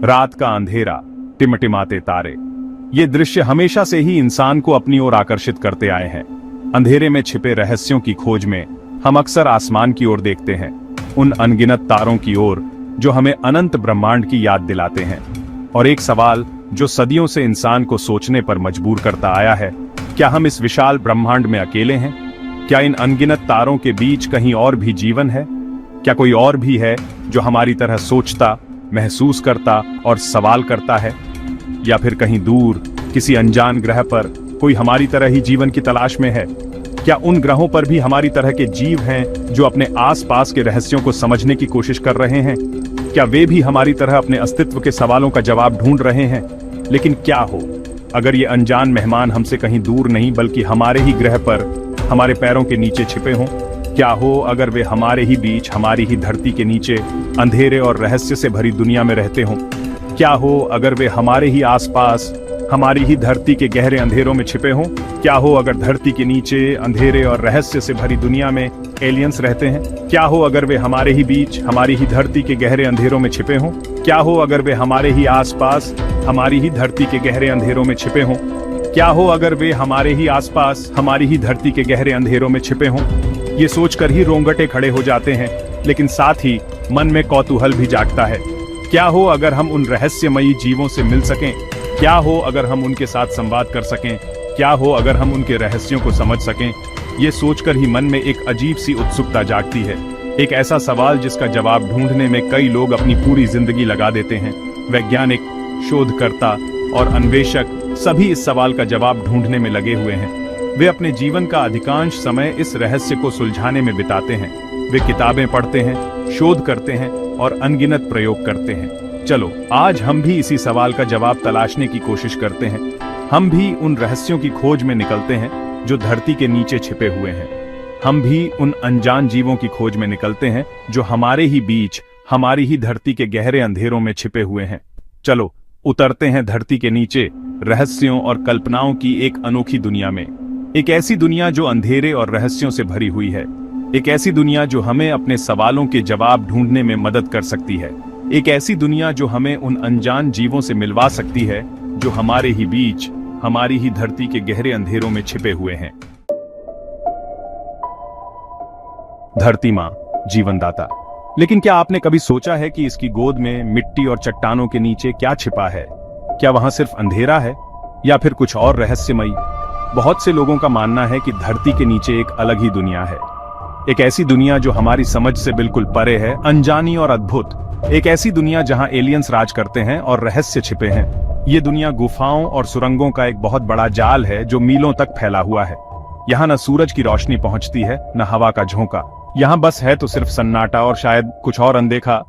रात का अंधेरा, टिमटिमाते तारे। ये दृश्य हमेशा से ही इंसान को अपनी ओर आकर्षित करते आए हैं। अंधेरे में छिपे रहस्यों की खोज में हम अक्सर आसमान की ओर देखते हैं, उन अनगिनत तारों की ओर जो हमें अनंत ब्रह्मांड की याद दिलाते हैं। और एक सवाल जो सदियों से इंसान को सोचने पर मजबूर करता आया है, क्या हम इस विशाल ब्रह्मांड में अकेले हैं? क्या इन अनगिनत तारों के बीच कहीं और भी जीवन है? क्या कोई और भी है जो हमारी तरह सोचता, महसूस करता और सवाल करता है? या फिर कहीं दूर किसी अनजान ग्रह पर कोई हमारी तरह ही जीवन की तलाश में है? क्या उन ग्रहों पर भी हमारी तरह के जीव हैं जो अपने आसपास के रहस्यों को समझने की कोशिश कर रहे हैं? क्या वे भी हमारी तरह अपने अस्तित्व के सवालों का जवाब ढूंढ रहे हैं? लेकिन क्या हो अगर ये अनजान मेहमान हमसे कहीं दूर नहीं बल्कि हमारे ही ग्रह पर, हमारे पैरों के नीचे छिपे हों? क्या हो अगर वे हमारे ही बीच, हमारी ही धरती के नीचे अंधेरे और रहस्य से भरी दुनिया में रहते हों? क्या हो अगर वे हमारे ही आसपास, हमारी ही धरती के गहरे अंधेरों में छिपे हों? क्या हो अगर धरती के नीचे अंधेरे और रहस्य से भरी दुनिया में एलियंस रहते हैं? क्या हो अगर वे हमारे ही बीच, हमारी ही धरती के गहरे अंधेरों में छिपे हों? क्या हो अगर वे हमारे ही आसपास, हमारी ही धरती के गहरे अंधेरों में छिपे हों? क्या हो अगर वे हमारे ही आसपास, हमारी ही धरती के गहरे अंधेरों में छिपे हों? ये सोचकर ही रोंगटे खड़े हो जाते हैं, लेकिन साथ ही मन में कौतूहल भी जागता है। क्या हो अगर हम उन रहस्यमयी जीवों से मिल सकें? क्या हो अगर हम उनके साथ संवाद कर सकें? क्या हो अगर हम उनके रहस्यों को समझ सकें? ये सोचकर ही मन में एक अजीब सी उत्सुकता जागती है। एक ऐसा सवाल जिसका जवाब ढूंढने में कई लोग अपनी पूरी जिंदगी लगा देते हैं। वैज्ञानिक, शोधकर्ता और अन्वेषक सभी इस सवाल का जवाब ढूंढने में लगे हुए हैं। वे अपने जीवन का अधिकांश समय इस रहस्य को सुलझाने में बिताते हैं। वे किताबें पढ़ते हैं, शोध करते हैं और अनगिनत प्रयोग करते हैं। चलो आज हम भी इसी सवाल का जवाब तलाशने की कोशिश करते हैं। हम भी उन रहस्यों की खोज में निकलते हैं जो धरती के नीचे छिपे हुए हैं। हम भी उन अनजान जीवों की खोज में निकलते हैं जो हमारे ही बीच, हमारी ही धरती के गहरे अंधेरों में छिपे हुए हैं। चलो उतरते हैं धरती के नीचे, रहस्यों और कल्पनाओं की एक अनोखी दुनिया में। एक ऐसी दुनिया जो अंधेरे और रहस्यों से भरी हुई है। एक ऐसी दुनिया जो हमें अपने सवालों के जवाब ढूंढने में मदद कर सकती है। एक ऐसी दुनिया जो हमें उन अनजान जीवों से मिलवा सकती है जो हमारे ही बीच, हमारी ही धरती के गहरे अंधेरों में छिपे हुए हैं। धरती मां, जीवनदाता। लेकिन क्या आपने कभी सोचा है कि इसकी गोद में मिट्टी और चट्टानों के नीचे क्या छिपा है? क्या वहां सिर्फ अंधेरा है या फिर कुछ और रहस्यमयी? बहुत से लोगों का मानना है कि धरती के नीचे एक अलग ही दुनिया है। एक ऐसी दुनिया जो हमारी समझ से बिल्कुल परे है, अनजानी और अद्भुत। एक ऐसी दुनिया जहां एलियंस राज करते हैं और रहस्य छिपे हैं। ये दुनिया गुफाओं और सुरंगों का एक बहुत बड़ा जाल है जो मीलों तक फैला हुआ है। यहाँ न सूरज की रोशनी पहुंचती है, न हवा का झोंका। यहाँ बस है तो सिर्फ सन्नाटा और शायद कुछ और अनदेखा।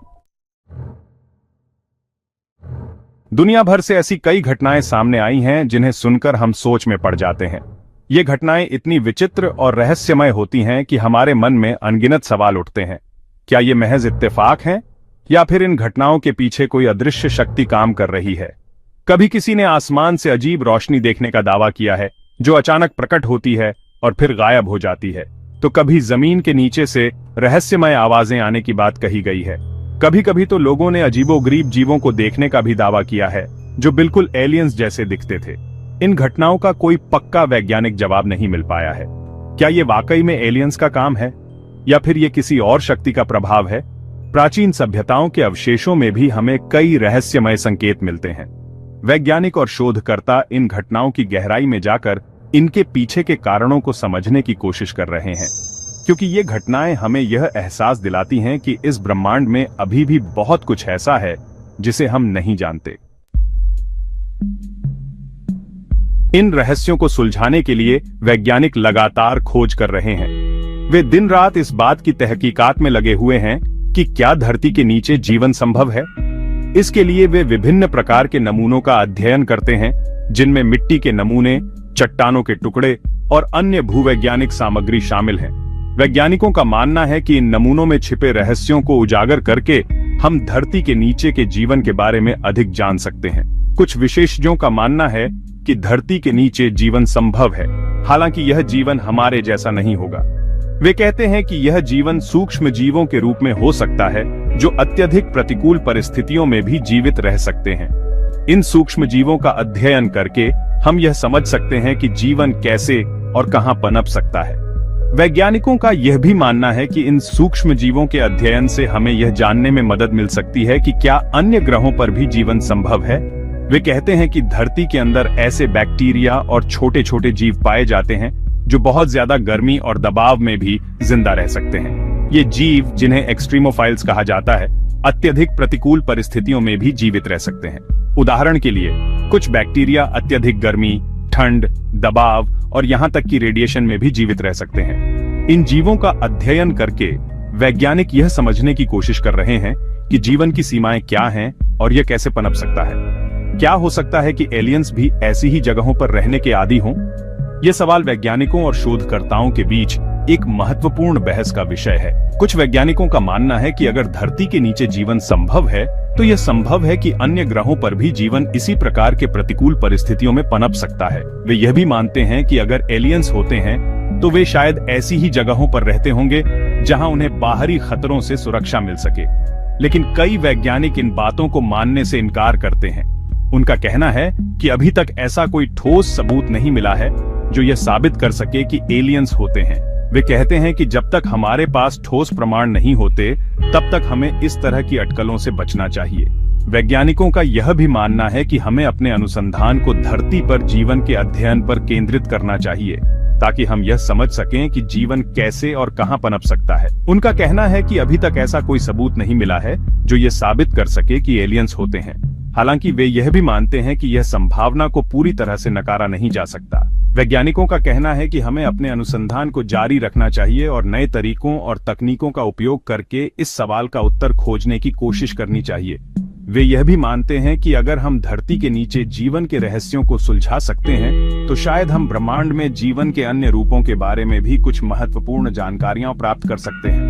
दुनिया भर से ऐसी कई घटनाएं सामने आई हैं जिन्हें सुनकर हम सोच में पड़ जाते हैं। ये घटनाएं इतनी विचित्र और रहस्यमय होती हैं कि हमारे मन में अनगिनत सवाल उठते हैं। क्या ये महज इत्तेफाक हैं या फिर इन घटनाओं के पीछे कोई अदृश्य शक्ति काम कर रही है? कभी किसी ने आसमान से अजीब रोशनी देखने का दावा किया है जो अचानक प्रकट होती है और फिर गायब हो जाती है। तो कभी जमीन के नीचे से रहस्यमय आवाजें आने की बात कही गई है। कभी कभी तो लोगों ने अजीबोगरीब जीवों को देखने का भी दावा किया है जो बिल्कुल एलियंस जैसे दिखते थे। इन घटनाओं का कोई पक्का वैज्ञानिक जवाब नहीं मिल पाया है। क्या ये वाकई में एलियंस का काम है या फिर ये किसी और शक्ति का प्रभाव है? प्राचीन सभ्यताओं के अवशेषों में भी हमें कई रहस्यमय संकेत मिलते हैं। वैज्ञानिक और शोधकर्ता इन घटनाओं की गहराई में जाकर इनके पीछे के कारणों को समझने की कोशिश कर रहे हैं, क्योंकि ये घटनाएं हमें यह एहसास दिलाती हैं कि इस ब्रह्मांड में अभी भी बहुत कुछ ऐसा है जिसे हम नहीं जानते। इन रहस्यों को सुलझाने के लिए वैज्ञानिक लगातार खोज कर रहे हैं। वे दिन रात इस बात की तहकीकात में लगे हुए हैं कि क्या धरती के नीचे जीवन संभव है। इसके लिए वे विभिन्न प्रकार के नमूनों का अध्ययन करते हैं, जिनमें मिट्टी के नमूने, चट्टानों के टुकड़े और अन्य भूवैज्ञानिक सामग्री शामिल हैं। वैज्ञानिकों का मानना है कि इन नमूनों में छिपे रहस्यों को उजागर करके हम धरती के नीचे के जीवन के बारे में अधिक जान सकते हैं। कुछ विशेषज्ञों का मानना है कि धरती के नीचे जीवन संभव है, हालांकि यह जीवन हमारे जैसा नहीं होगा। वे कहते हैं कि यह जीवन सूक्ष्म जीवों के रूप में हो सकता है, जो अत्यधिक प्रतिकूल परिस्थितियों में भी जीवित रह सकते हैं। इन सूक्ष्म जीवों का अध्ययन करके हम यह समझ सकते हैं कि जीवन कैसे और कहां पनप सकता है। वैज्ञानिकों का यह भी मानना है कि इन सूक्ष्म जीवों के अध्ययन से हमें यह जानने में मदद मिल सकती है कि क्या अन्य ग्रहों पर भी जीवन संभव है। वे कहते हैं कि धरती के अंदर ऐसे बैक्टीरिया और छोटे छोटे जीव पाए जाते हैं जो बहुत ज्यादा गर्मी और दबाव में भी जिंदा रह सकते हैं। ये जीव, जिन्हें एक्सट्रीमोफाइल्स कहा जाता है, अत्यधिक प्रतिकूल परिस्थितियों में भी जीवित रह सकते हैं। उदाहरण के लिए, कुछ बैक्टीरिया अत्यधिक गर्मी, ठंड, दबाव और यहां तक कि रेडिएशन में भी जीवित रह सकते हैं। इन जीवों का अध्ययन करके वैज्ञानिक यह समझने की कोशिश कर रहे हैं कि जीवन की सीमाएं क्या हैं और यह कैसे पनप सकता है। क्या हो सकता है कि एलियंस भी ऐसी ही जगहों पर रहने के आदी हों? यह सवाल वैज्ञानिकों और शोधकर्ताओं के बीच एक महत्वपूर्ण बहस का विषय है। कुछ वैज्ञानिकों का मानना है कि अगर धरती के नीचे जीवन संभव है, तो यह संभव है कि अन्य ग्रहों पर भी जीवन इसी प्रकार के प्रतिकूल परिस्थितियों में पनप सकता है। वे यह भी मानते हैं कि अगर एलियंस होते हैं, तो वे शायद ऐसी ही जगहों पर रहते होंगे जहां उन्हें बाहरी खतरों से सुरक्षा मिल सके। लेकिन कई वैज्ञानिक इन बातों को मानने से इनकार करते हैं। उनका कहना है कि अभी तक ऐसा कोई ठोस सबूत नहीं मिला है जो यह साबित कर सके कि एलियंस होते हैं। वे कहते हैं कि जब तक हमारे पास ठोस प्रमाण नहीं होते, तब तक हमें इस तरह की अटकलों से बचना चाहिए। वैज्ञानिकों का यह भी मानना है कि हमें अपने अनुसंधान को धरती पर जीवन के अध्ययन पर केंद्रित करना चाहिए, ताकि हम यह समझ सकें कि जीवन कैसे और कहां पनप सकता है। उनका कहना है कि अभी तक ऐसा कोई सबूत नहीं मिला है जो यह साबित कर सके कि एलियंस होते हैं। हालांकि वे यह भी मानते हैं कि यह संभावना को पूरी तरह से नकारा नहीं जा सकता। वैज्ञानिकों का कहना है कि हमें अपने अनुसंधान को जारी रखना चाहिए और नए तरीकों और तकनीकों का उपयोग करके इस सवाल का उत्तर खोजने की कोशिश करनी चाहिए। वे यह भी मानते हैं कि अगर हम धरती के नीचे जीवन के रहस्यों को सुलझा सकते हैं, तो शायद हम ब्रह्मांड में जीवन के अन्य रूपों के बारे में भी कुछ महत्वपूर्ण जानकारियां प्राप्त कर सकते हैं।